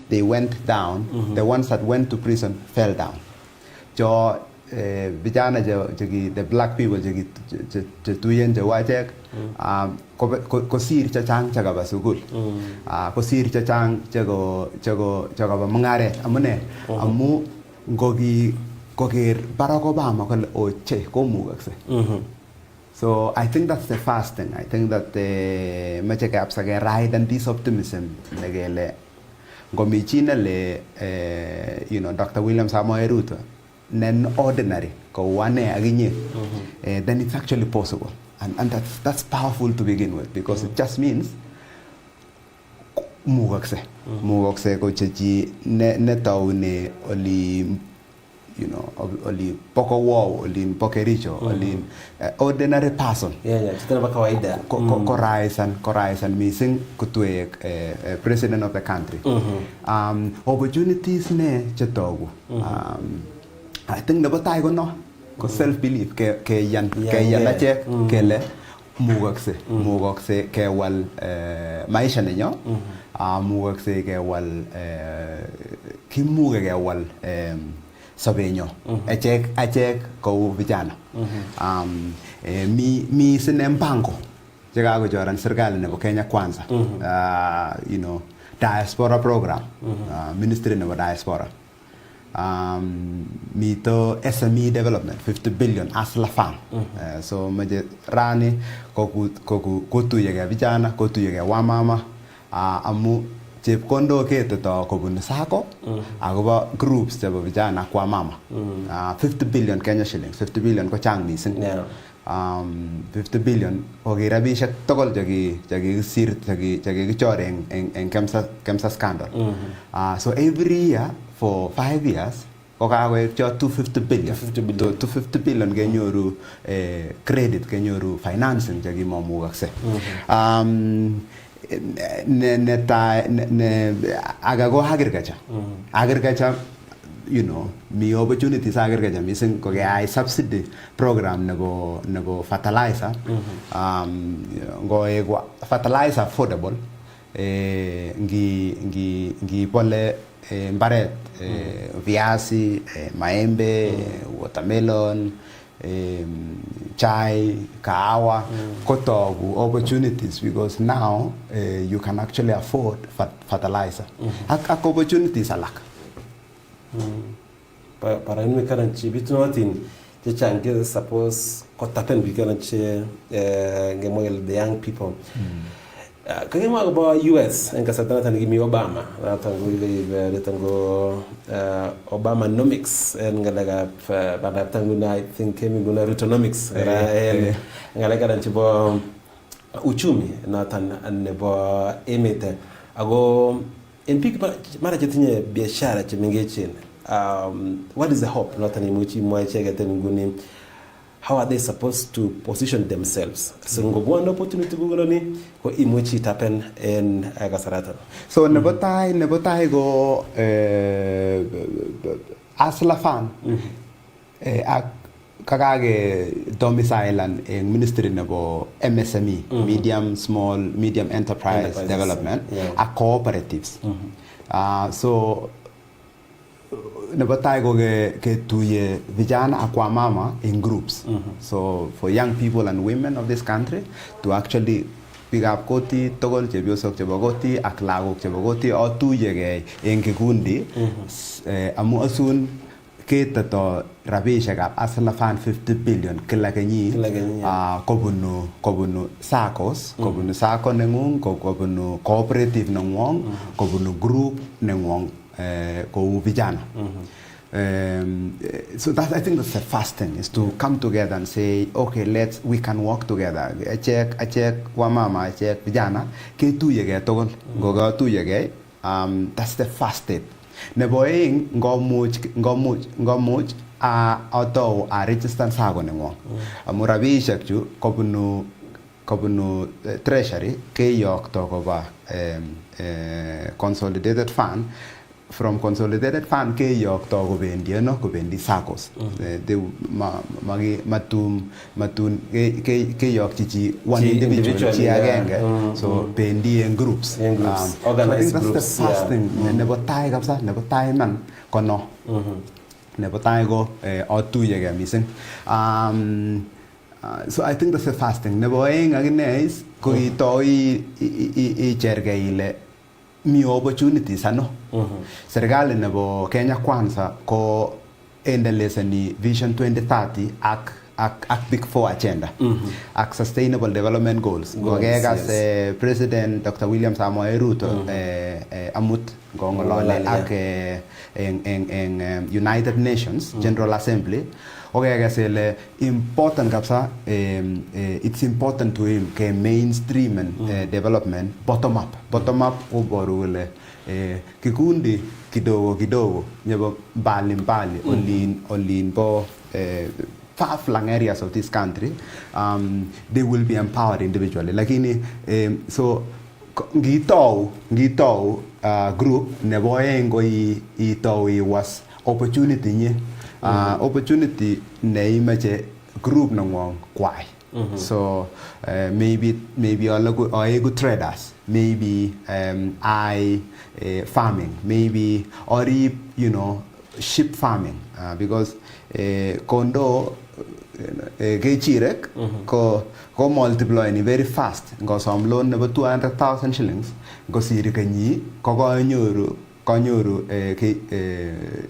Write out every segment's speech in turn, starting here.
they went down, the ones that went to prison fell down. Jo vijana the black people tuyen wajek kosir chachang chakaba sukul kosir chachang chakaba mangaret amune amu ngogi koker Barack Obama kole oche komukakse. So I think that's the first thing. I think that the meche kapsake ride and this optimism negele ngomichina le Dr. William Samoei Ruto nen ordinary ko wane aginye then it's actually possible, and that's powerful to begin with, because it just means mugakse ko chechi ne taune oli oli poko wow oli pokericho oli ordinary person chitana ba kawaida koraisan missing kutwe president of the country. Opportunities ne chetogu I think nebo tai ko no ko self belief ke yan achek kele mugakse ke wal maisha nenyo mugakse ke wal kimuge ke wal sabenyo achek ko vijana mi sine mpango chekago joran serikali nebo Kenya Kwanza diaspora program ministry nebo diaspora mito SME development 50 billion asla fund. So maje rani kotuye ke vijana kotuye ke wamama amu chepkondo keteto kobun sako akoba groups chebo vijana kwa mama 50 billion Kenya shillings. 50 billion ko chang missing. 50 billion okay rabishek tokol chaki kichore en Kemsa scandal. So every year for 5 years kokawek cho 250 billion 250 billion kenyoru credit kenyoru financing chaki mamukakse. Agago agriculture mi opportunities agriculture missing ko ai subsidy program nebo fertilizer ngo fertilizer affordable ngi pole mbaret viazi maembe watermelon chai kahawa kotogu opportunities, because now you can actually afford fertilizer ak opportunities alak para in mekaran chi bitnotin je change suppose kotapen bikaran che ngemoyel the young people kage mo about US en kasatana tan gimi Obama tango ile tango Obama nomics en ngalaga bana tango na I think kemi guna Rutonomics ngalaga dan chibo uchumi na tan nebo emete ago in big mara jetinye biashara chemengechin what is the hope not an imuchi mwachegete nguni, how are they supposed to position themselves? So one opportunity ni ko imuchi tapen in Gasarata. So nebotai go asla fan kagage domicile in ministry nebo MSME medium enterprise development a cooperatives. So nabatai go ke tuye vijana akwa mama in groups. So for young people and women of this country to actually pick up koti togol chebiosok chebogoti ak lagok chebogoti o tuye ge en kikundi amu asun ketato rabishek ab asla fan 50 billion kila kenyi kobunu SACCOs kobunu SACCO nengung kobunu cooperative nengung kobunu group nengung ko vijana. So that I think that's the first thing, is to come together and say, okay, we can work together. I check wamama, I check vijana, ke tuyege togon, goga tuyege. That's the first step. Neboing ngomuch auto a register sago nengo. Amurabisha chu kobunu treasury ke yok to ba consolidated fund from consolidated fund keyokto kobendi kobendi SACCOs matun keyokchi chi one individual chi agenge so bendi in groups organized so I think groups, that's the first thing nebo tai kabisa nebo tai man kono nebo tai ko otuyege missing so I think that's the first thing nebo aeng akine is ko itoi icherge ile mi opportunities ano serikali nebo Kenya Kwanza ko endelezani Vision 2030 ak Big Four agenda ak Sustainable Development Goals kokekas President Dr. William Samoei Ruto amut ngongolole ak United Nations General Assembly okekesele important kabisa it's important to him ke mainstream development bottom up koboru kole kikundi kidogo nyebo mbali olin bo far-flung areas of this country they will be empowered individually lakini so ngitou group nebo aeng ko itou was opportunity nye opportunity neimache group nangwong kwai so maybe all good traders maybe farming maybe or sheep farming because kondo kechirek ko multiply ni very fast ngosom loan nebo 200,000 shillings ngosiri kenyi ko kanyoru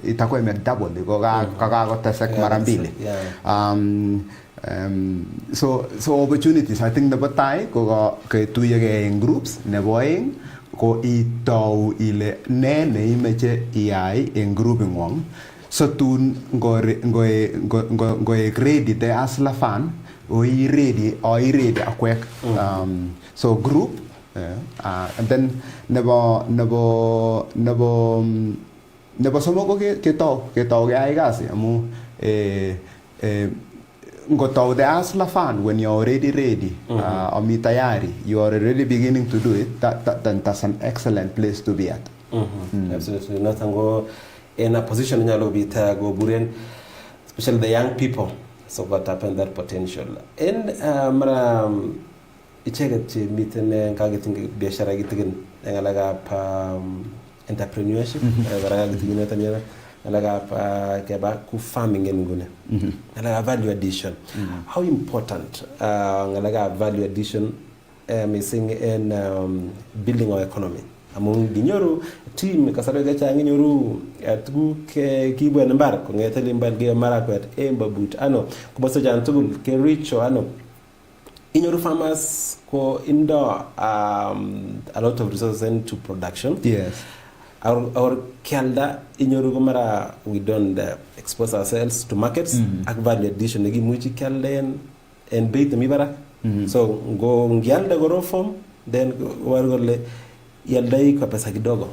itakuwa double kakakotesek mara mbili so opportunities I think nebo tai ko ketuyege in groups nebo aeng ko itou ile ne neimeche iyai en group ngwong so tun ngoe ready the asla fan or ready akwek so group and then nebo somoko ketau ke ai kasi amu ngotau the asla fan when you're already ready ami tayari you are already beginning to do it then that's an excellent place to be at absolutely natango in a position nyalo bita go buren especially the young people so what happened that potential in mara icheget che miten kagitin biashara gitin ngalaga pa entrepreneurship ngalaga gitin tanya ngalaga pa keba ku farming ngune ngalaga value addition how important ngalaga value addition missing in building our economy among dinyoru team kasaro gacha nginyoru atu ke kibwe nambar ko ngeteli mbalge mara kwet embabut ano kuboso jan tugul ke richo ano inyoru farmers ko indo a lot of resources into production yes our kelda inyoru ko mara we don't expose ourselves to markets ak value addition ngi muchi kelden en beit mi bara so go ngialda go form then wargole yaldai kwa pesa kidogo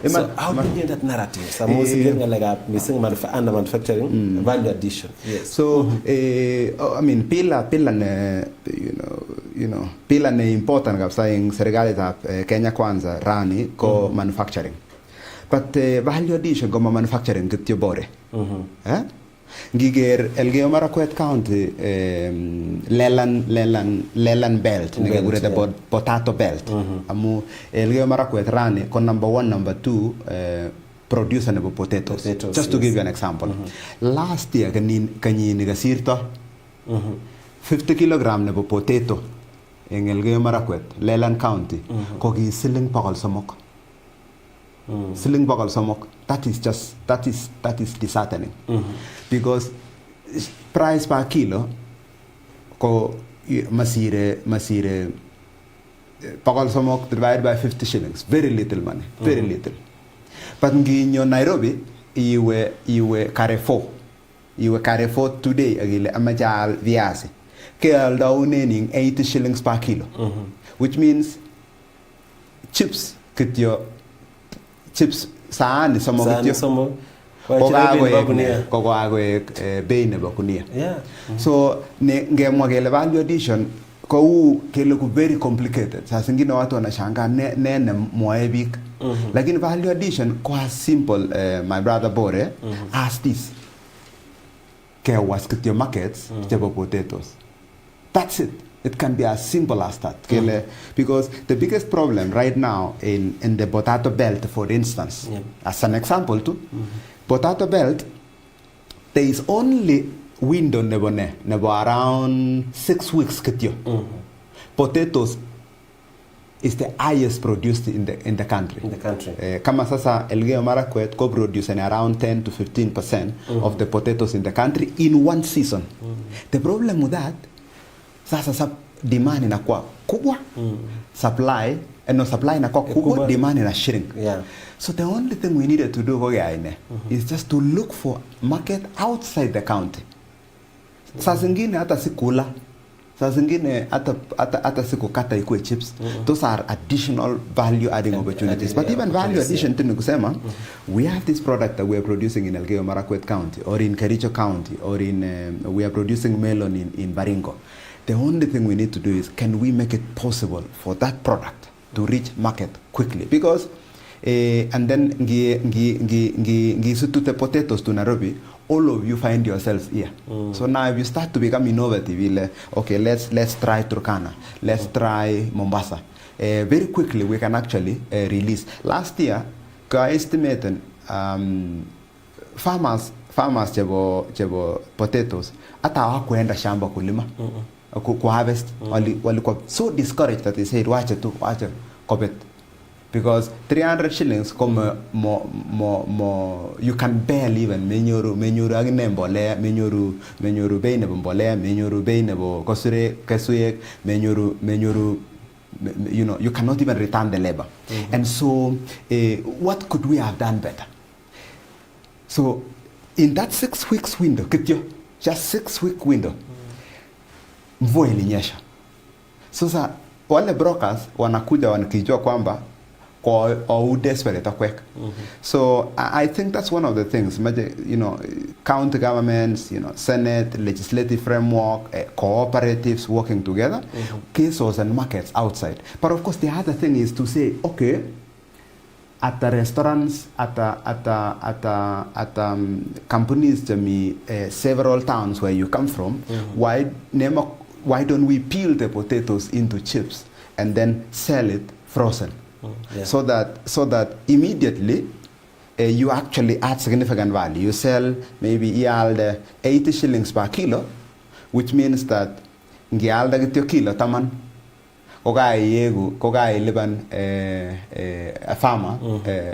so how do you get that narrative some like missing manufacturing value addition yes so I mean pila pila ne important kabisa in serikali za Kenya Kwanza rani ko manufacturing but value addition ko manufacturing kityo bore ngiger Elgeyo Marakwet County Leland belt nigure the potato belt amu Elgeyo Marakwet rani ko number 1 number 2 producer nebo potatoes just to give you an example last year kanyi gasirto 50 kilogram nebo potato en Elgeyo Marakwet Leland County ko ki siling pakal somok siling pakal somok that is disheartening because price per kilo ko masire pakal somok divided by 50 shillings very little money very little but nginyo Nairobi iwe Carrefour today agile amajal viazi ke aldaune 80 shillings per kilo which means chips saani somo kityo kokagoe bei nebo kunia so ngemwa kele value addition kou kele ku very complicated sasa zingine watu wanashangaa nene mwae biik Lakini value addition kwa simple, my brother Bore, as this. Kewas kityo markets chebo potatoes. That's it. It can be as simple as that. Because the biggest problem right now in the potato belt, for instance, as an example too, potato belt, there is only window nebo around 6 weeks kityo. Potatoes is the highest produced in the country. Kama sasa Elgeyo Marakwet co-producing around 10 to 15% of the potatoes in the country in one season. The problem with that, sasa demand inakuwa kubwa, supply inakuwa kubwa, demand ina shrink. So the only thing we needed to do is just to look for market outside the county. Saa zingine hata sikula, saa zingine hata sikukata ikuwe chips. Those are additional value adding opportunities. But even value addition tini kusema, we have this product that we are producing in Elgeyo Marakwet County or in Kericho County or we are producing melon in Baringo. The only thing we need to do is, can we make it possible for that product to reach market quickly? Because and then the potatoes to Nairobi, all of you find yourselves here. So now if you start to become innovative, okay, let's try Turkana, let's try Mombasa. Very quickly we can actually release. Last year, I estimated farmers chebo potatoes hata hawakuenda shamba kulima. Ku harvest, walikuwa so discouraged that they said wache kopet, because 300 shillings come more you can barely even menyoru agine mbolea, menyoru bei nebo mbolea, menyoru bei nebo kesuyek, menyoru you know, you cannot even return the labor. And so what could we have done better? So in that 6 weeks window, just 6 week window, mvua ilinyesha. Sasa wale brokers wanakuja wanakijua kwamba kwa desperate akweka. So I think that's one of the things, you know, county governments, you know, Senate, legislative framework, cooperatives working together, KSOs and markets outside. But of course the other thing is to say, okay, at the restaurants, at companies, several towns where you come from, why don't we peel the potatoes into chips and then sell it frozen? So that immediately you actually add significant value. You sell maybe 80 shillings per kilo, which means that ngialda kityo kilo taman kogai liban a farmer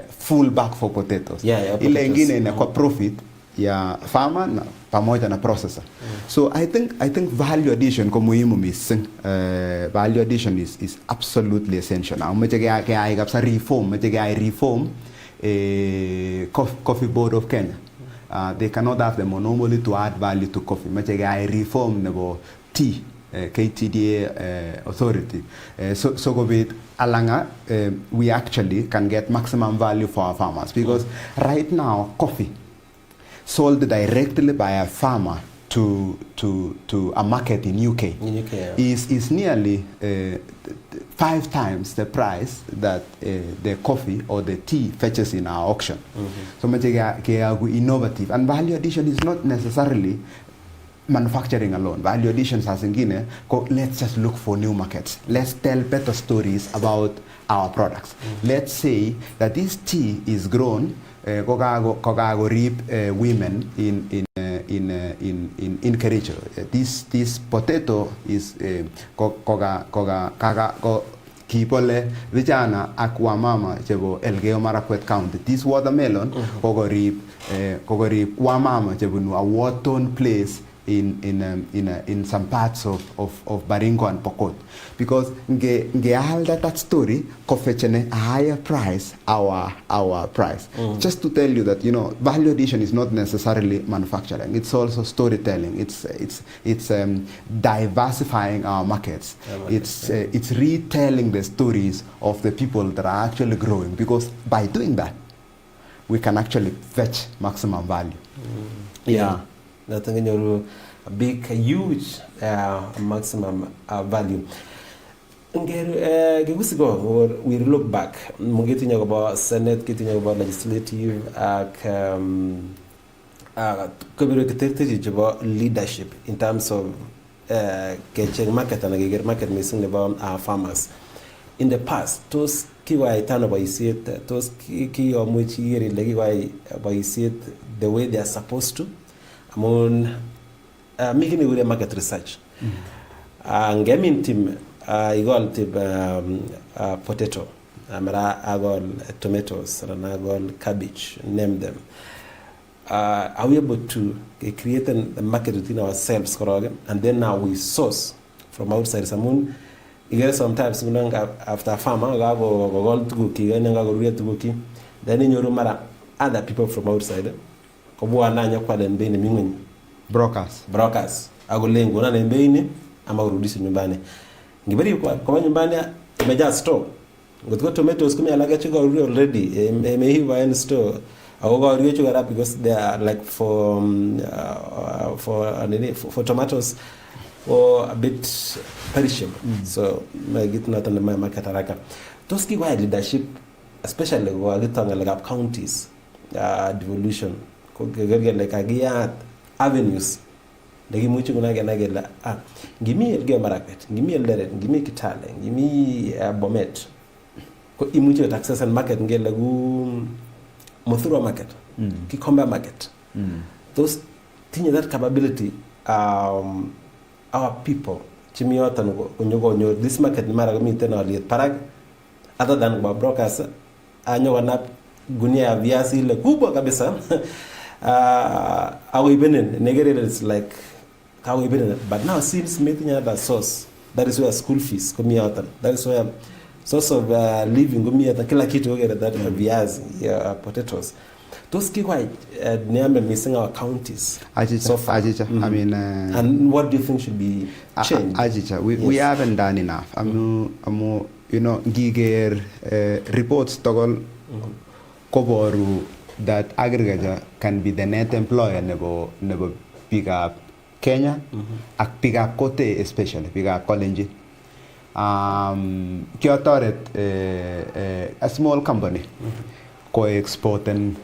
full bag for potatoes. Ile ingine inakuwa profit ya farmer na pamoja na processor. So I think value addition ko muhimu missing. Value addition is absolutely essential. Now reform Coffee Board of Kenya. They cannot have the monopoly to add value to coffee. Reform nebo tea. KTDA authority. So go with alanga, we actually can get maximum value for our farmers, because right now coffee sold directly by a farmer to a market in UK, is nearly 5 times the price that the coffee or the tea fetches in our auction. So innovative, and value addition is not necessarily manufacturing alone. Value additions has ingine, let's just look for new markets. Let's tell better stories about our products. Let's say that this tea is grown kogago reap women in Kericho. This potato is kipole vijana akwa mama chebo Elgeyo Marakwet County. This watermelon kogo reap wamama chebo a war-torn place in some parts of Baringo and Pokot, because that story kofechene a higher price our price. Just to tell you that, you know, value addition is not necessarily manufacturing, it's also storytelling, it's diversifying our markets, it's retelling the stories of the people that are actually growing, because by doing that we can actually fetch maximum value. A big, huge maximum value. Kigusigo or we look back mugitinye akobo Senate kitinye akobo legislative ak kabiro kitertechi chebo leadership in terms of kecheng market and keker market missing nebo farmers in the past. Tos kiwaitano boisiet, tos kiyomuch iker ile kiwai boisiet the way they are supposed to amun making a market research. Ngemin tim igol tip potato, amara agol tomatoes, agol cabbage, name them. Are we able to create a market within ourselves, and then now we source from outside? Someone, you get sometimes after a farmer, then in your matter other people from outside. Brokers. Agolengo na nembeni ama urudisi nyumbani. Ngibari kwa nyumbani imeja store. Ngotiko tomatoes kumi alaga chuka already imeiva in store. Agoga uriyo chuka because they are like for tomatoes or a bit perishable. So I get not on the market haraka. Toski wide leadership, especially kwa gitanga like counties devolution. Like agiyat avenues. Lagi mucho kuna gela give me Elgeyo Marakwet, give me Eldoret, give me Kitale, give me Bomet. Ko imucho access and market ngela gu Muthurwa market, Kikomba market. Those things that capability our people chimiota nyo this market ni mara gumi tena wali parag other than brokers anyo wana gunia ya viazi ile kubwa kabisa. Our even negative is like how we been, but now since making another source, that is where school fees come out. That is where source of living come out. Kila kitu get that viazi, potatoes. Those key white near missing our counties. So far. I mean, and what do you think should be changed? We haven't done enough. You know, giger reports togol koboru that agriculture can be the net employer never pick up Kenya, ak pick up Kote especially, pick up Kolenji. Kyotoret a small company co-exporting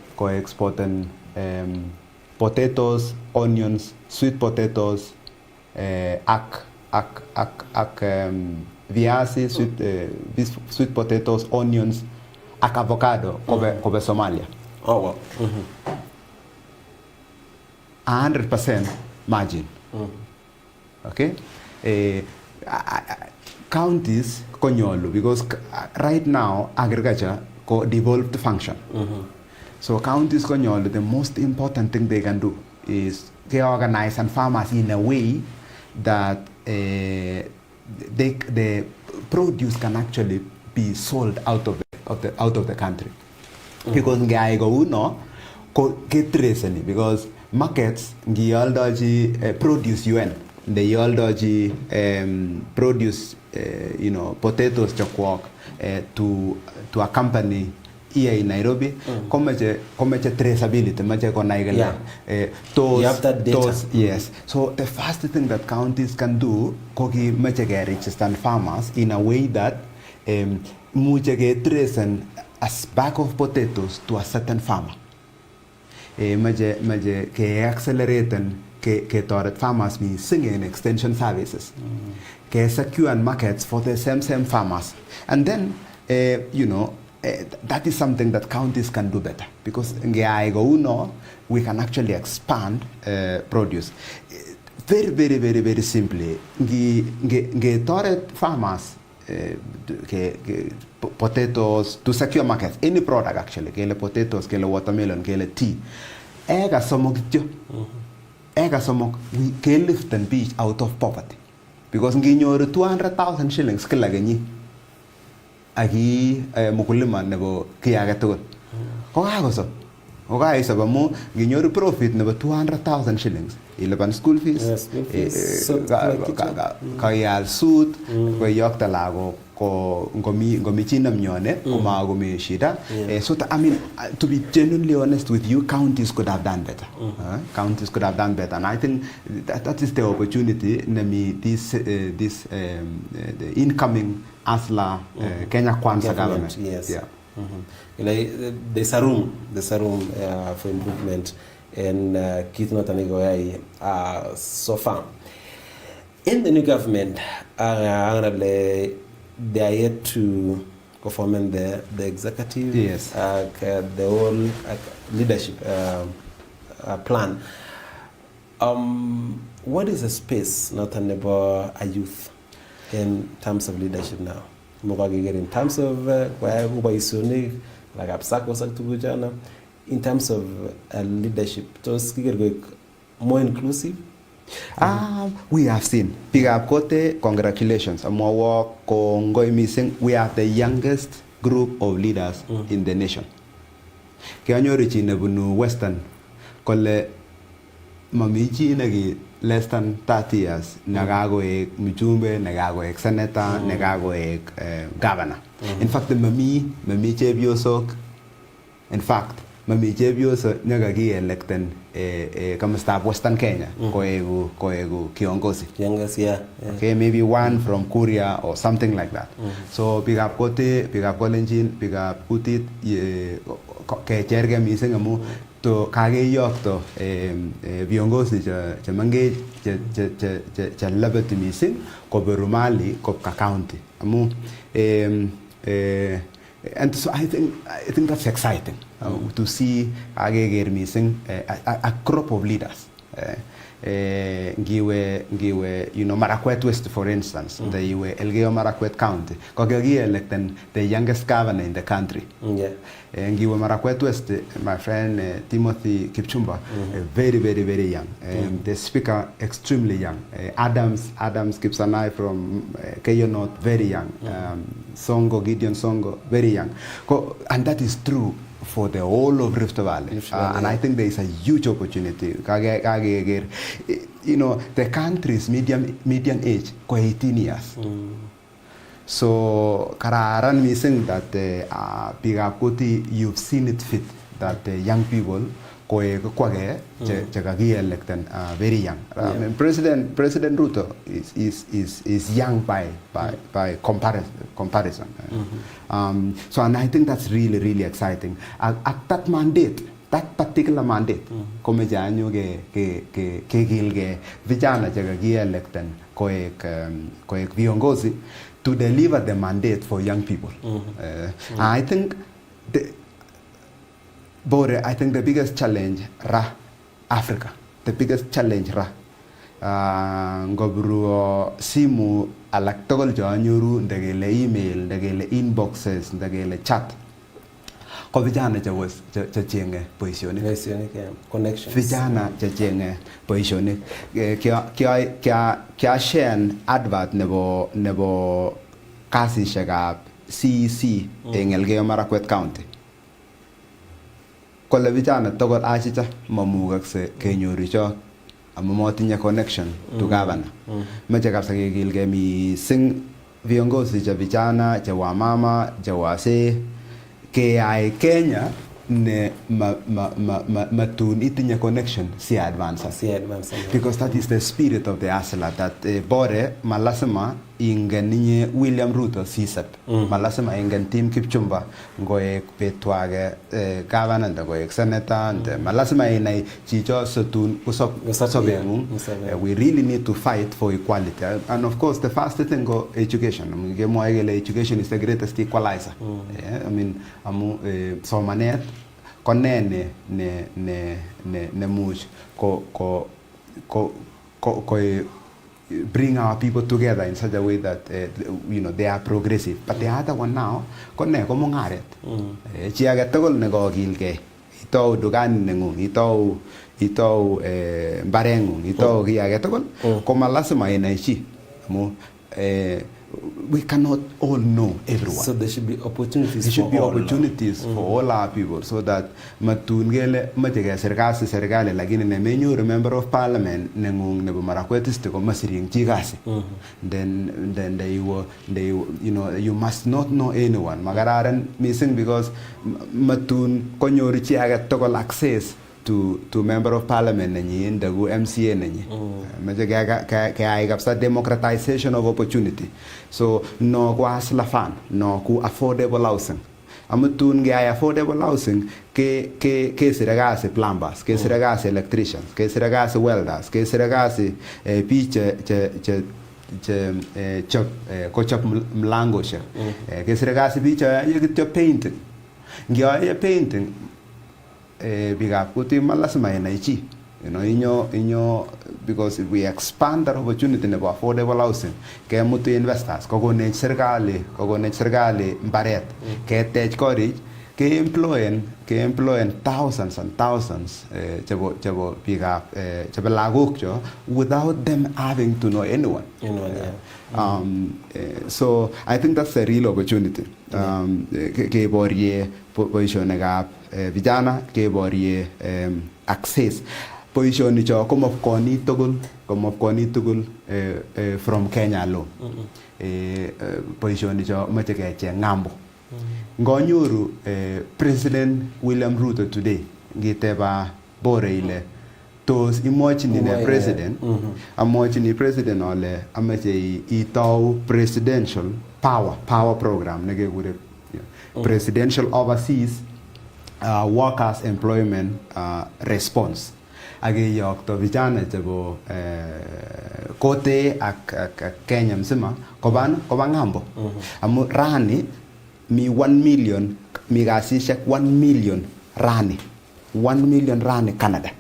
potatoes, onions, sweet potatoes, viazi, sweet potatoes, onions, ak avocado kobe Somalia. Oh wow. 100% margin. Okay? Counties konyolu because right now agriculture ko devolved function. So counties konyolu, the most important thing they can do is they organize and farmers in a way that the produce can actually be sold out of the country. Because ngai go uno ko get ni because markets ngi aldoji produce UN the aldoji produce potatoes chakwok to a company here in Nairobi komeche traceability mache konai gele you have that data. Yes, so the first thing that counties can do ko ki mache ke register farmers in a way that muche ke trace a bag of potatoes to a certain farmer. Maje ke accelerate ke toret farmers me singing extension services. Ke secure and markets for the same farmers. And then that is something that counties can do better because we can actually expand produce. Very, very, very, very simply, nge toret farmers potatoes to secure markets, any product actually, kele potatoes, kele watermelon, kele tea. Ega somok we lift and beach out of poverty. Because nginyoru 200,000 shillings kila genyi. Aki mukulima nebo kiyage tugul. Kokakoso. Kokaiso mo nginyoru profit nebo 200,000 shillings. Ilipan school fees. Kayal suit, koyokta lago ko ngomi china mnyone kuma ngomi shida. So I mean, to be genuinely honest with you, counties could have done better. Counties could have done better, and I think that is the opportunity. The incoming ASLA, Kenya Kwanza government. Yes. Yeah. There's a room for improvement, and kit not so far. In the new government, they are yet to perform the executive, Yes. The whole leadership plan. What is the space not about a youth in terms of leadership now? In terms of where like in terms of leadership, those more inclusive. We have seen. Big up Kote, congratulations. We have the youngest group of leaders in the nation. Kianyori nebunu Western kole mamichi nagi less than 30 years nagagoek mjumbe, nagagoek senator, nagagoek governor. In fact, mami chepyosok. In fact, mami chepyoso nyagagi electen kama staff Western Kenya koegu kiongozi. Youngest, yeah. Okay, maybe one from Korea or something like that. So big up Kote, big up Kolenjin, big up Kutit, kecherge mising amu to kageyok to viongozi cha mangej cha labati mising ko Berumali ko county amu and so I think that's exciting to see ageger mising a crop of leaders. Ngiwe Marakwet West, for instance, the Elgeyo Marakwet County, Kogagi elected the youngest governor in the country. Ngiwe Marakwet West, my friend Timothy Kipchumba, very, very, very young. The speaker, extremely young. Adams Kipsanai from Keyo North, very young. Gideon Songo, very young. And that is true for the whole of Rift Valley. And I think there is a huge opportunity. The country's median age, 18 years. So, kararan missing that Pigakoti, you've seen it fit that young people elected very young. President Ruto is young by comparison. So, and I think that's really, really exciting. At that mandate, that particular mandate, come janyo ke gilge vijana jagagi elected koek viongozi to deliver the mandate for young people. I think the biggest challenge Africa, the biggest challenge ngobru simu alak togol jo anyuru ndagele email, ndagele inboxes, ndagele chat. Ko vijana cha chenge positioning connections. Vijana cha chenge positioning kya share advert nebo kasishekab CEC en Elgeyo Marakwet County. Kole vijana togol achicha mamugakse kenyoru cho amu motinye connection to governor. Meche kabisa kegilge mising viongozi cha vijana, cha wamama, cha wazee KI Kenya ne matun itinye connection si advance. Because that is the spirit of the ASLA, that bore malasima ingeninye William Ruto CSEP. Malasima ingen Team Kipchumba ngoek petwage governor ngoek senator and malasima inai chicho sotun kusobengung. We really need to fight for equality. And of course the first thing go education. Education is the greatest equalizer. I mean somanet konene ne much ko bring our people together in such a way that they are progressive. But the other one now konne ko mungaret. Chi age tugul ne go gilge ito dugan nengung ito barengung ito gi age tugul ko malasima inai chi mo we cannot all know everyone. So there should be opportunities. There should be opportunities for all our people, so that matungele matege serikali lakini ne menyu member of parliament nengung nebo Marakwet ko masiring chigasi. Then they you must not know anyone. Magararan missing because matun konyoru chi age togol access to member of parliament nenyi ndagu MCA nenyi maje kaya kapsa democratization of opportunity so no kwa slafan no ku affordable housing amutun gaya affordable housing ke siragase plumbers ke siragase electricians ke siragase welders ke siragase piche chop kochop mlango she ke siragase piche yekityo painting ngia painting bigap kuti malasima inaichi inyo because if we expand that opportunity nebo affordable housing ke mutu investors kokonech serikali mbaret ketech korich ke employen thousands and thousands chebo bigap chebo lagok cho without them having to know anyone. So I think that's a real opportunity. Ke borie boisionikab vijana ke borie access boisioni cho komopkoni tugul from Kenya alone. Boisioni cho moche kecheng ngambo. Ngonyoru President William Ruto today ngiteba bore ile tos imwachini ne president amwachini president ole amache itau presidential power program nekekure presidential overseas workers employment response akeyokto vijana chebo kote ak Kenya mzima koba ngambo amu rani mi 1 million mi kasishek 1 million rani 1 million rani Canada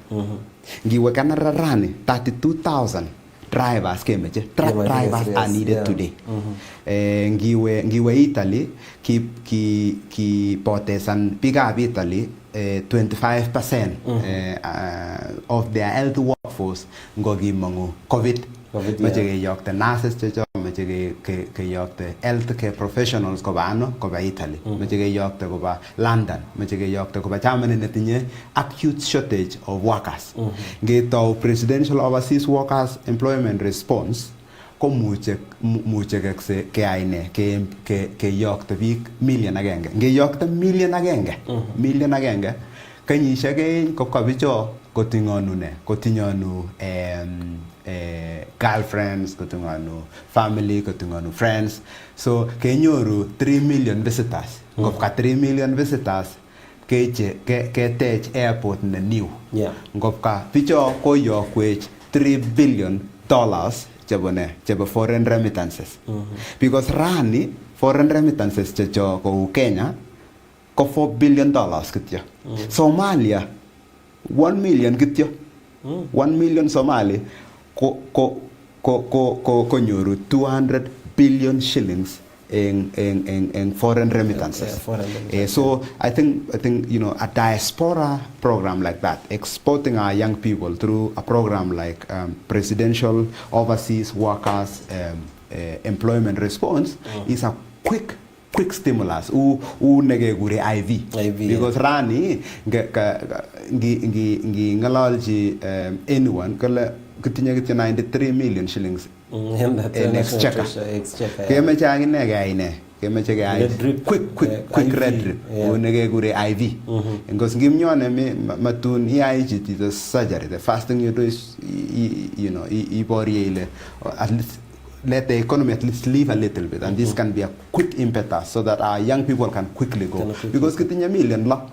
ngiwe Canada rani 32,000 drivers kemeche truck drivers are needed today ngiwe Italy ki potesan bigab Italy 25% of their health workforce ngokimangu COVID mache keyokte nurses checho mache keyokte healthcare professionals koba Italy mache keyokte koba London mache keyokte koba Germany netinye acute shortage of workers ngetau presidential overseas workers employment response komuche keaine keyokte biik million agenge ngeyokte million agenge kenyisiek aeng kopka bicho kotingonu girlfriends kotingonu family kotingonu friends so kenyoru 3 million visitors kopka 3 million visitors ketech airport ne new ngopka bicho koyokwech $3 billion chebo foreign remittances because rani foreign remittances checho kou Kenya ko $4 billion kityo Somalia 1 million kityo 1 million Somali konyoru 200 billion shillings in foreign remittances. So I think a diaspora program like that, exporting our young people through a program like Presidential Overseas Workers Employment Response is a quick stimulus negegure IV because rani ngi ngalalji anyone kala kitinye 93 million shillings in exchequer kemeche agine gaine kemeche gai quick red drip negegure IV because ngimnyone matun iaiji the surgery the first thing you do is ibori ile at least let the economy at least live a little bit and this can be a quick impetus so that our young people can quickly go because kitinya million law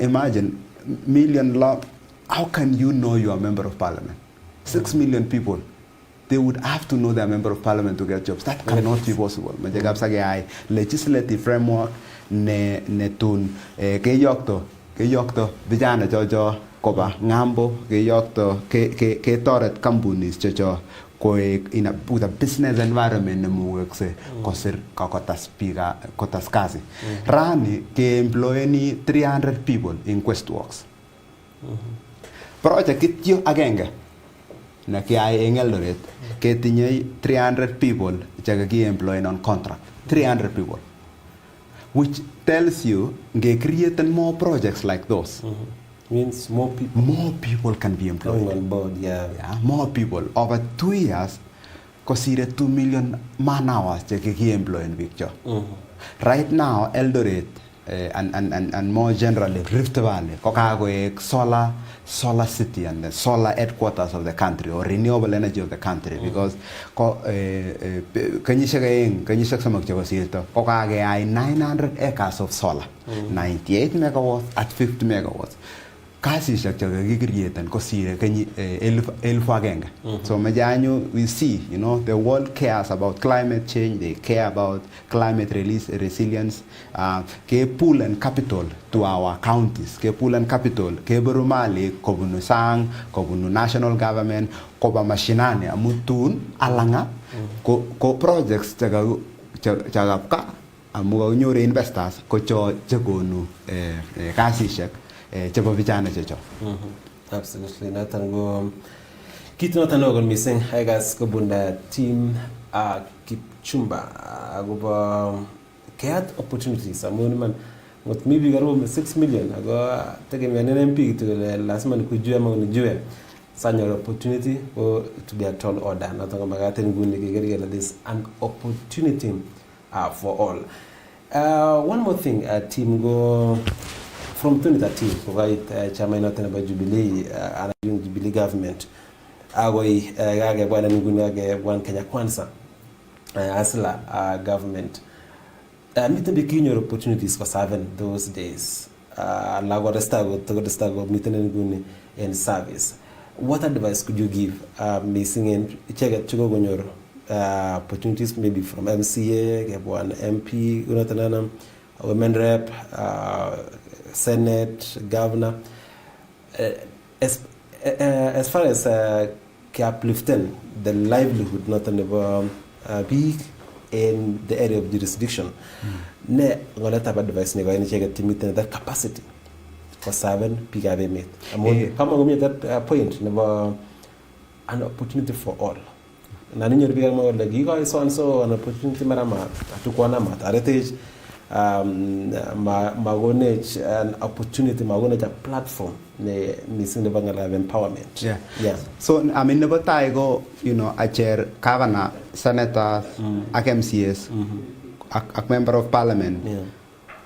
imagine million law how can you know you are a member of parliament 6 million people they would have to know they are a member of parliament to get jobs that cannot be possible majagap sage ai legislative framework ne tun keyokto vijana jojo koba ngambo keyokto ke toret companies checho koek with a business environment nemukekse kosir kotas kazi rani ke employeni 300 people in Questworks project kityo agenge na kiai eng Eldoret ketinye 300 people chekaki employ on contract 300 people which tells you creating more projects like those means more people can be employed on board more people over 2 years kosire 2 million man hours chekiki employ in picture right now Eldoret and more generally Rift Valley kokakoek solar city and the solar headquarters of the country or renewable energy of the country because kanyishek somok chebo sirto kokakeyai 900 acres of solar 98 megawatts at 50 megawatts kasishek chekakikreaten kosire elfu agenge. So majanyu we see, you know, the world cares about climate change, they care about climate resilience. Ke pool and capital to our counties, ke pool and capital, ke burumali kobunu sang, kobunu national government, koba mashinani amutun alanga ko projects chagapka amu nyore investors ko chegonu kasishek chebo vijana checho. Absolutely. Natango kitu natanogon missing I guess kobunda team Kipchumba agoba keat opportunities amoni man what maybe garo 6 million ago tegemea NMP to lazima nikujue ama unijue sanyo opportunity or to be a tall order natango magate nguni kigeri this an opportunity for all. One more thing team go from 2013 provide chairman not about Jubilee and Jubilee government agoi gage bwana nguni gage bwana Kenya Kwanza asla government meet the kinyo opportunities for serving those days lago restago meeting nguni in service. What advice could you give missing in check chugo gonyor opportunities maybe from MCA ge bwana MP unatanana women rep Senate, Governor, as far as uplifting the livelihood not only big in the area of jurisdiction. Ne ngoleta advice ne going to check to meet that capacity for serving PGV meet. Kama gumi that point never an opportunity for all. Na ninyo biga mo like you guys so and so an opportunity marama atukwana mat heritage magonage an opportunity magonage a platform ne missing the bangala empowerment. Yeah. So I mean never go, you know, a chair governor, senator, ak MCS, ak member of parliament.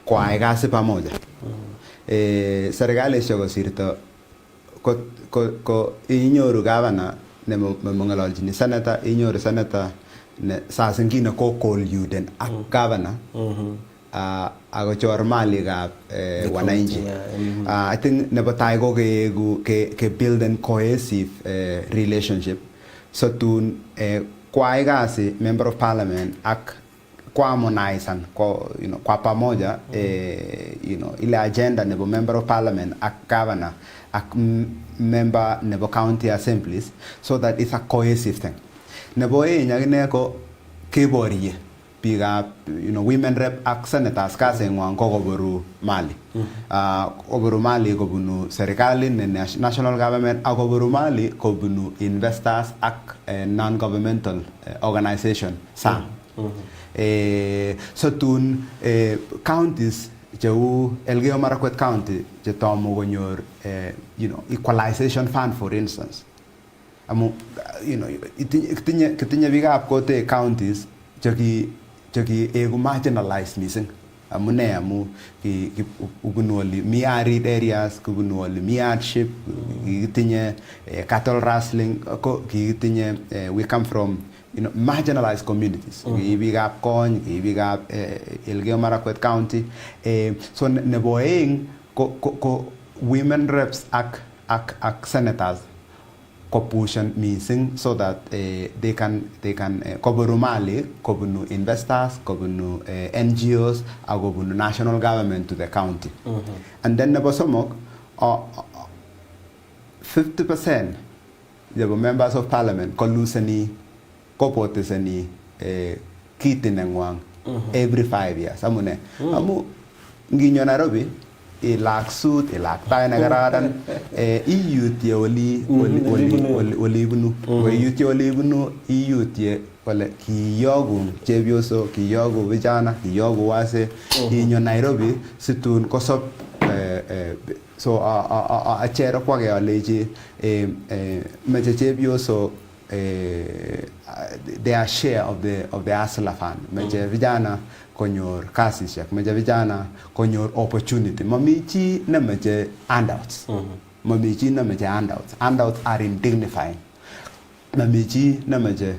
Kwa igasi pamoja. Serikali sio sirto ko inyoru governor ne mongalalji senator inyoru senator ne saa zingine ko call you then ak governor agochor malikab wananchi. I think never taigo ke build and cohesive relationship so tun kwa igasi member of parliament ak kwa harmonize ko, you know, kwa pamoja you know, ile agenda nebo member of parliament ak governor ak member nebo county assemblies so that it's a cohesive thing. Nebo nyagine ko keborie biga, you know, women rep ak senators kase ngwan ko goboru mali. Goboru mali kobunu serikali ne national government ak goboru mali kobunu investors ak non-governmental organization sa. So tun counties jau Elgeyo Marakwet County je tomo gonyor you know, equalization fund for instance. Amu, you know, kitinya biga ap kote counties jaki egu marginalized missing. Amune amu ugunuoli mi arid areas, kugunuoli mi hardship, kitinya cattle rustling, kitinya we come from, you know, marginalized communities. Big up Kony, big up Elgeyo Marakwet County. So neboeng ko women reps ak senators co-pushing missing so that they can kobunu mali, kobunu investors, kobunu NGOs, or kobunu national government to the county. And then nebo somok 50% the members of parliament ko luseni kopoteseni kiti nengwang every 5 years. Amune amu nginyo Nairobi ilak suit ilak tay na garadan iyut ye oli ibunu iyut ye oli ibunu iyut ye wala kiyogu chebioso kiyogu vijana kiyogu wase inyo Nairobi situn kosop so a chero kwa ge aleji meche chebioso their share of the hustler fund. Meje vijana konyor kasishek, meje vijana konyor opportunity. Mamichi na meje handouts. Mamichi na meje handouts. Handouts are indignifying. Mamichi na meje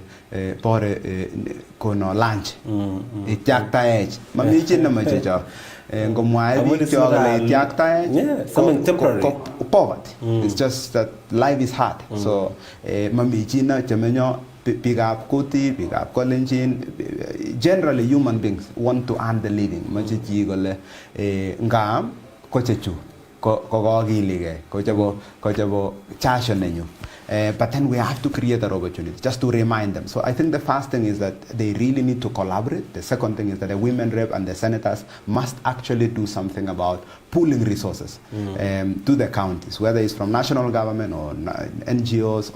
pore kono lunch. Ityakta edge. Mamichi na meje jo. Ngomwae bi kyogale ityakta edge. Something temporary. Poverty. It's just that life is hard. So mamichi na chemenyo pick up kuti, pick up kolenjin. Generally human beings want to earn the living. Machichi gole ngam kochechu. Kogilige, kochabo chasho nenyu. But then we have to create that opportunity just to remind them. So I think the first thing is that they really need to collaborate. The second thing is that the women rep and the senators must actually do something about pooling resources to the counties, whether it's from national government or NGOs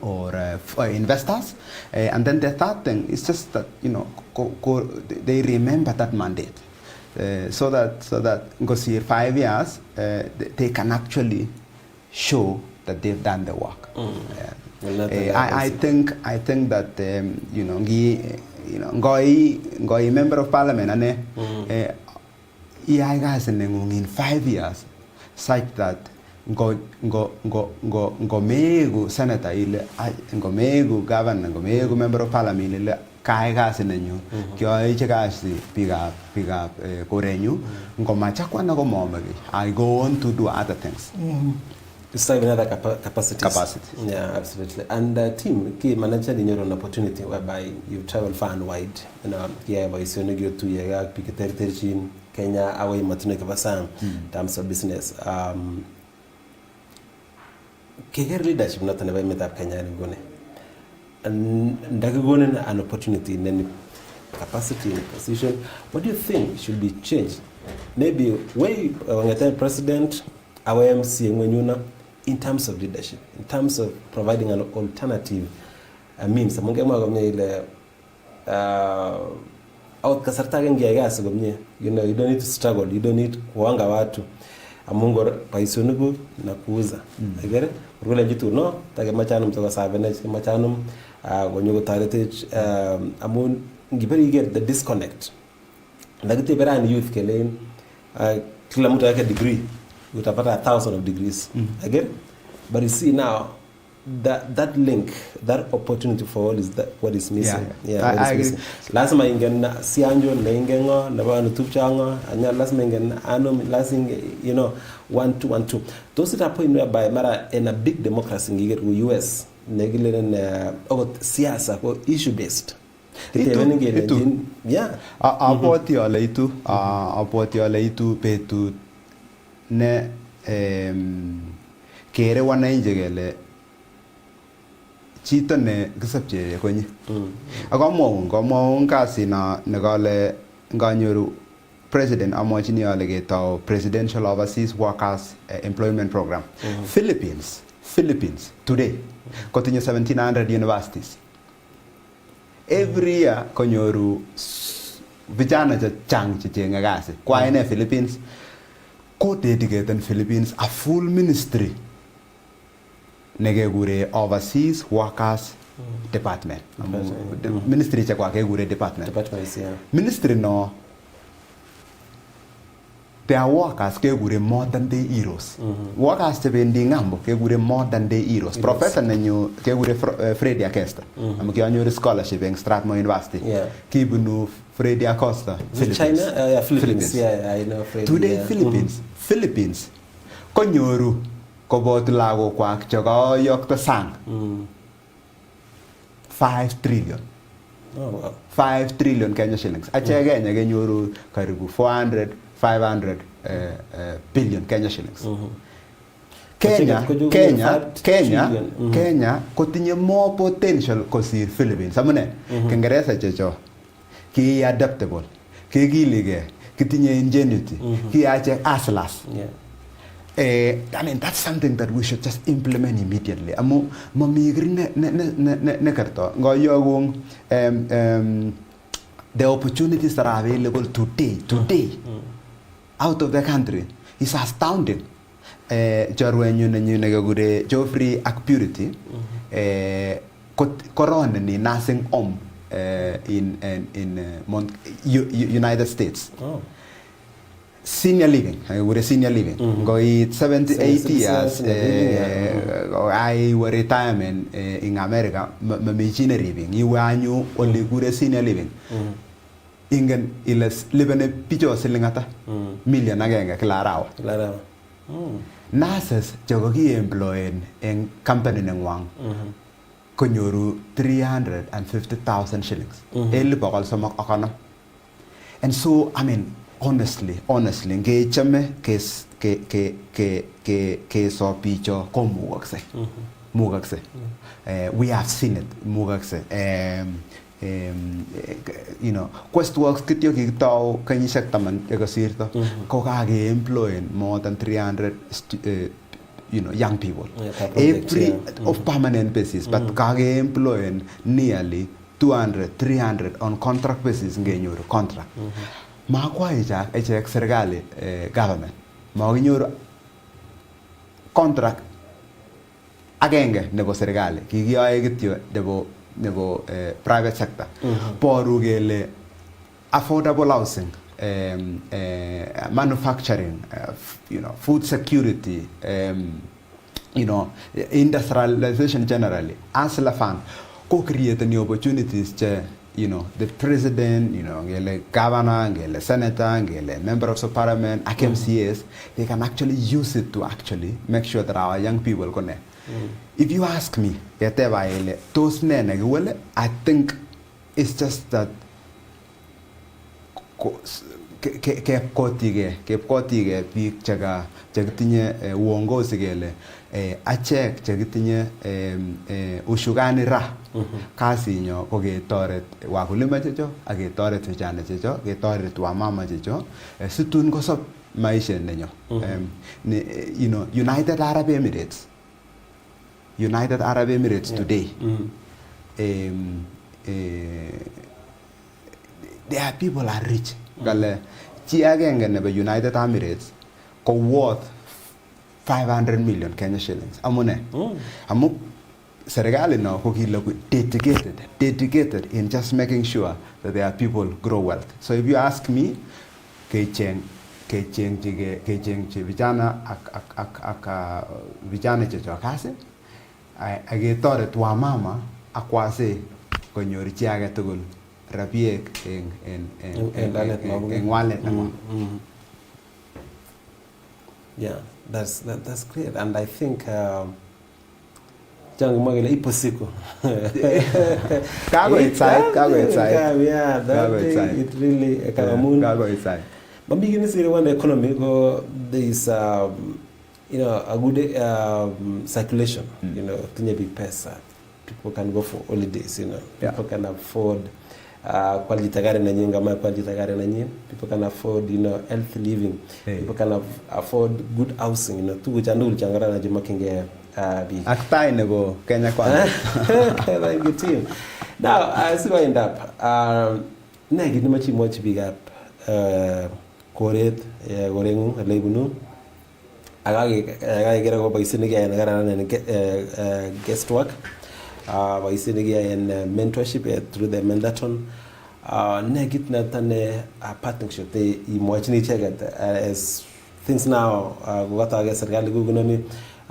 or investors. And then the third thing is just that, they remember that mandate. So that because here 5 years they can actually show that they've done the work. I think that ngoi member of parliament ane guys in 5 years such that ngo megu senator ile ngo megu governor ngo megu member of parliament ile kai kasi nenyu kyo iche kasi pick up korenyu ngomacha kwana ko momagi I go on to do other things. It's even other capacities. Yeah, absolutely. And team, ki manager in your own opportunity whereby you travel far and wide. Yeah, but you only go to your territory in Kenya, away matune kabasam in terms of business. Kegger leadership not never met up Kenya and Gone. And Dagagone an opportunity in any capacity and position. What do you think should be changed? Maybe when you tell president, our MC when you know, in terms of leadership, in terms of providing an alternative means. You know, you don't need to struggle. You don't need kuanga watu. Amungo paisunugu na kuuza. Agere rule jitu no tage machanum to savene machanum gonyo tarete amun ngiberi get the disconnect. Ndagite bera ni youth kele kila mtu yake degree utapata 1,000 of degrees. Again, but you see now that link, that opportunity for all is that what is missing. I agree. Lazima ingen sianjo na ingengo na ba tupchanga anya lazima ingen anom lazima one two. Those that point whereby mara in a big democracy ngiget ku US negile na siasa ko issue based. Yeah. Apoti ole itu petu ne kere wananchi kele chito ne kisapche konyi akomwaun kasi na nekale nganyoru president amwachini ale ketau presidential overseas workers employment program. Philippines today kotinye 1700 universities. Every year konyoru vijana chang chenge kasi kwa ene Philippines ko dedicated Philippines a full ministry negegure overseas workers department. Ministry cha kwa kegure department. Ministry no their workers kegure modern day heroes. Workers tebendi ngambo kegure modern day heroes. Professor nenyu kegure Freddy Acosta. Amkianyo scholarship in Strathmore University. Kibunu Freddy Acosta. China, Philippines. Yeah, I know Freddy. Today Philippines konyoru kobot lago kwak chogo yokto sang 5 trillion. Oh wow. 5 trillion Kenya shillings. Ache Kenya kenyoru karibu 500 billion Kenya shillings. Kenya kotinye more potential kosir Philippines. Amune Kiingereza checho ki adaptable, ki gilige, kitinye ingenuity, ki ache hustlers. I mean that's something that we should just implement immediately. Amu mamigri ne karto ngoyogung the opportunities that are available today out of the country is astounding. chorwenyu nenyu nekakure Geoffrey ak Purity koroneni nursing home in United States. Senior living, senior living. Ngoit 78 years, I were retirement in America, machine living. You were new only good senior living. Ingen iles living picho silingata million agenge kila arawa. Nurses jogoki employed in company nengwang konyoru 350,000 shillings. Elipo also akana. And so I mean honestly, nge chame ke so picho ko mugakse. We have seen it mugakse. You know, quest works kityo kikitao kanyishek taman ekosirto ko kage employ more than 300 you know, young people every of permanent basis, but kage employ nearly 200 300 on contract basis ngenyoru contract. Makwa echek serikali government makinyoru contract agenge nebo serikali kikiyoe kityo nebo private sector. Poru kele affordable housing, manufacturing, you know, food security, you know, industrialization generally. As la fan, co-create new opportunities che, you know, the president, you know, ngele governor, ngele senator, ngele member of parliament, AKMCAs, they can actually use it to actually make sure that our young people connect. If you ask me, I think it's just that kepkotige biik chekitinye uongozi kele achek chekitinye ushugani ra kasinyo ko ketoret wakulima checho ak ketoret vijana checho, ketoret wamama checho situn kosop maisha nenyo. You know, United Arab Emirates today, their people are rich. Gale chi agenge nebo United Emirates ko worth 500 million Kenya shillings. Amune? Amu serikali no ko dedicated in just making sure that their people grow wealth. So if you ask me, kecheng vijana ak vijana checho kasi aketoret wamama akwase konyor chi age tugul rabiek en wallet. Yeah, that's great, and I think Jangu magile ipo siku. Kago inside. Yeah, that thing, it really kagamun. Kago inside. But beginning to one economy go there is you know, a good circulation. You know, tunye big pesa. People can go for holidays. You know, people can afford quality gari na nyinga ma quality gari na nyinga. People can afford, you know, healthy living. People can afford good housing. You know, tu kuchandu kuchangara na juma kinge big. Aktai nebo Kenya kwanza. Like good team. Now, as we wind up, negi ni machi mochi big up. Koret gorengu lebunu. Agage gera go baisinige en garana guest work. Baisinige en mentorship through the Mendaton. Negit na tane partnership te imwachini cheget as things now what I guess serikali gugunami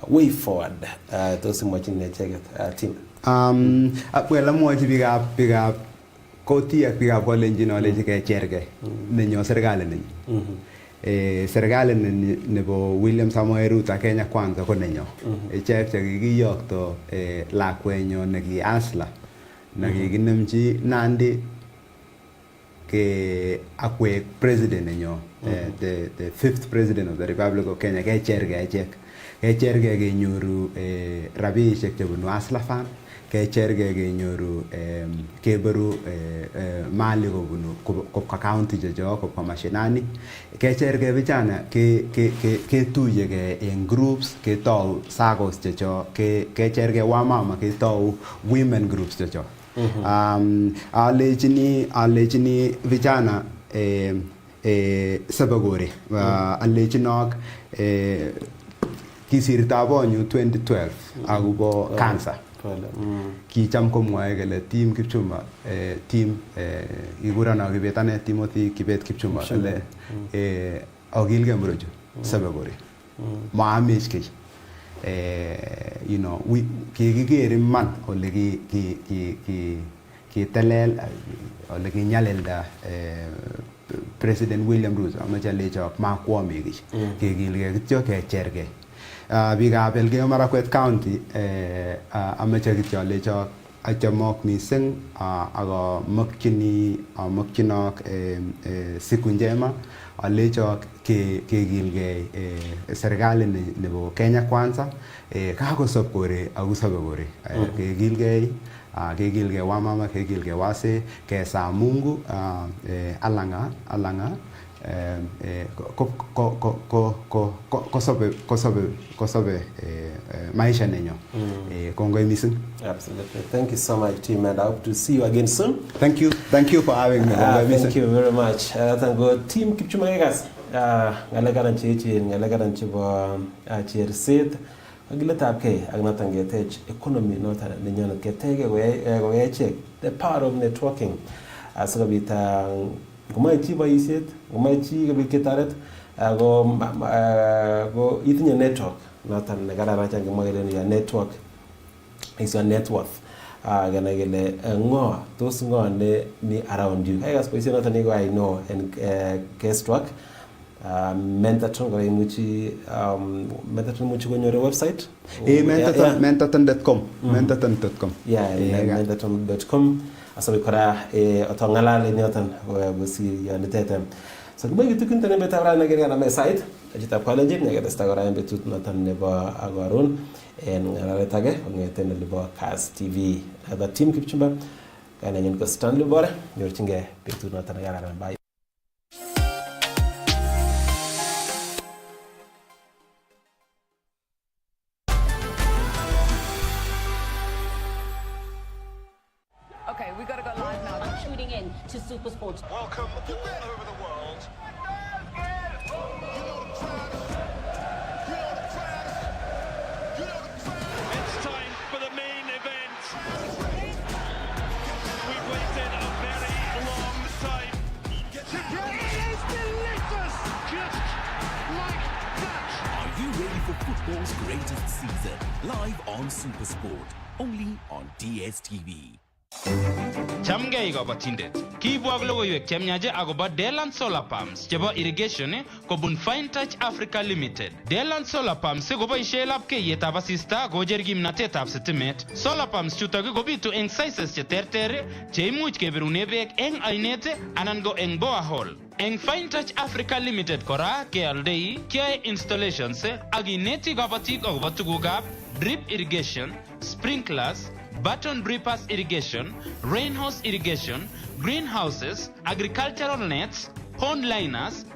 way forward to simwachini cheget team. Well amwachi big up koti ak big up kolenjin oleji ke cherge nenyo serikali nenyo. Serikali nebo William Samoei Ruto Kenya kwanza ko nenyo. Ichek chekikiyokto lakwenyo neki Asla nekikinemchi Nandi ke akwek president nenyo, the 5th president of the Republic of Kenya. Kecherge kenyoru rabishek chebunu Asla Fund, kecherge kenyoru keberu mali kobunu kwa county checho kwa mashinani, kecherge vijana ketuyege in groups, ketau SACCOs checho, kecherge wamama ketau women groups checho. Alechini vijana sabagore alechinok kisirto bonyu 2012 akobo cancer. Kicham komwae kele team Kipchumba team kikurono Kibet ane Timothy Kibet Kipchumba kele okilgei Mrojo sabe kori maamech kei you know kikiker iman ole kitelel ole kinyalilda President William Ruto amache alechok makwome kei kekilgei kityo kechergei. Biikab Elgeyo Marakwet County amache kityo alechok achamok mising amokyinok siku njema alechok kekilgei serikali nebo Kenya Kwanza kakosop kore akusobe kore kekilgei wamama kekilgei wase kesa Mungu alanga kosobe maisha nenyo. Kongoi mising. Absolutely. Thank you so much, team, and I hope to see you again soon. Thank you for having me. Thank you very much. Thank God, team Kipchumba Kekas. Ngalekaran chechen, ngalekaran chebo cherset. Agiletab ke ak noton ketech economy noton nenyonet ketege koyechek the power of networking. Asikobit Gumai chi boisiet, gumai chi kobit ketaret go itinye network noton nekararan chang kemwa kele your network is your net worth. Gana kele ngo tos ngo ne ni around you. Hey guys, boisiet noton iko I know and Kass Tv Mentatron go imuchi Mentatron muchi kwenye website mentatron.com yeah mentatron.com asabi kora otongalale nyotan busi yanitete so kubai gitu kintane betara na gere na site ajita pale jin ngere sta kora betut notan nebo agarun en ngalale tage ngeten nebo Kass TV the team Kipchumba kana nyen ko stand bore nyorchinge betut notan gara bye. Okay, we gotta go live now. I'm tuning in to Super Sports. Welcome all over the world. It's time for the main event. We've waited a very long time. It is delicious, just like that. Are you ready for football's greatest season? Live on Super Sport, only on DSTV. Chamgei kabatindet. Kiibwak logoiwek chemyache akobo Deland Solar Pumps chebo irrigation kobun Fine Touch Africa Limited. Deland Solar Pumps koboishe lapkeiyetab asista kocher kimnatetab sitimet. Solar Pumps chutok kobitu eng sizes cheterter cheimuch kebirune beek eng ainet anan ko eng borehole. Eng Fine Touch Africa Limited kora kealdei kiyoe installations ak ineti kabatik akobo tugukab drip irrigation, sprinklers, button drippers irrigation, rainhose irrigation, greenhouses, agricultural nets, pond liners,